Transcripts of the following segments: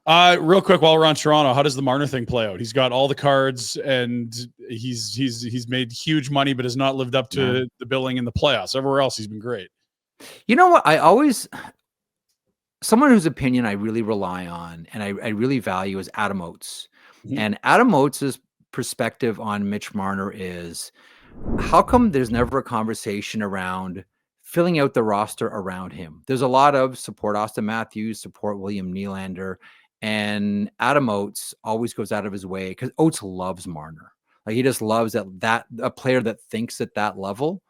Real quick, while we're on Toronto, how does the Marner thing play out? He's got all the cards and he's made huge money, but has not lived up to the billing in the playoffs. Everywhere else, he's been great. You know what? Someone whose opinion I really rely on and I really value is Adam Oates. Mm-hmm. And Adam Oates' perspective on Mitch Marner is, how come there's never a conversation around filling out the roster around him? There's a lot of support Austin Matthews, support William Nylander, and Adam Oates always goes out of his way because Oates loves Marner. Like, he just loves that a player that thinks at that level.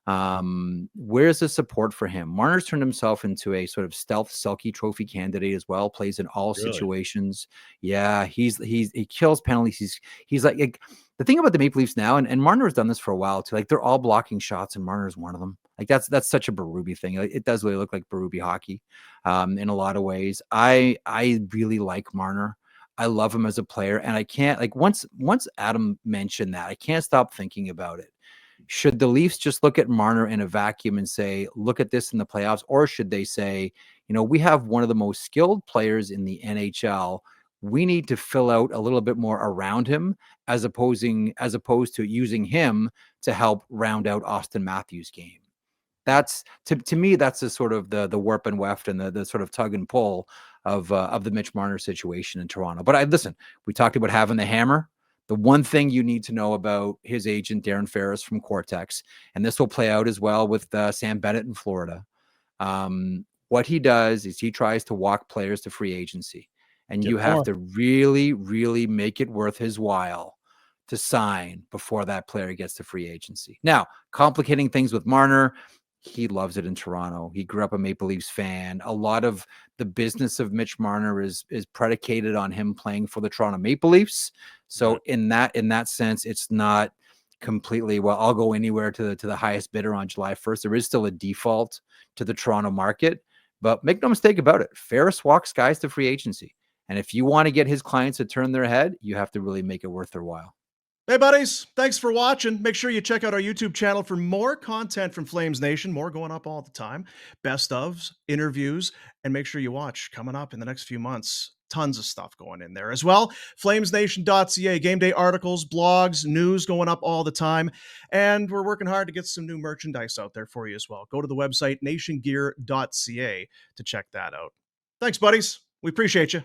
Where's the support for him? Marner's turned himself into a sort of stealth Selke Trophy candidate as well, plays in all situations. Yeah, he kills penalties. He's like the thing about the Maple Leafs now, and Marner has done this for a while too. Like, they're all blocking shots, and Marner's one of them. Like, that's such a Berube thing. Like, it does really look like Berube hockey, in a lot of ways. I really like Marner. I love him as a player, and I can't, like, once Adam mentioned that, I can't stop thinking about it. Should the Leafs just look at Marner in a vacuum and say, look at this in the playoffs? Or should they say, we have one of the most skilled players in the NHL. We need to fill out a little bit more around him as opposed to using him to help round out Austin Matthews' game. That's to me, that's the sort of the warp and weft and the sort of tug and pull of the Mitch Marner situation in Toronto. But listen, we talked about having the hammer. The one thing you need to know about his agent, Darren Ferris from Cortex, and this will play out as well with Sam Bennett in Florida. What he does is he tries to walk players to free agency, and you have to really, really make it worth his while to sign before that player gets to free agency. Now, complicating things with Marner, he loves it in Toronto. He grew up a Maple Leafs fan. A lot of the business of Mitch Marner is predicated on him playing for the Toronto Maple Leafs. So in that sense, it's not completely, well, I'll go anywhere to the highest bidder on July 1st. There is still a default to the Toronto market, but make no mistake about it. Ferris walks guys to free agency. And if you want to get his clients to turn their head, you have to really make it worth their while. Hey, buddies, thanks for watching. Make sure you check out our YouTube channel for more content from Flames Nation, more going up all the time, best ofs, interviews, and make sure you watch coming up in the next few months. Tons of stuff going in there as well. Flamesnation.ca, game day articles, blogs, news going up all the time. And we're working hard to get some new merchandise out there for you as well. Go to the website, nationgear.ca, to check that out. Thanks, buddies. We appreciate you.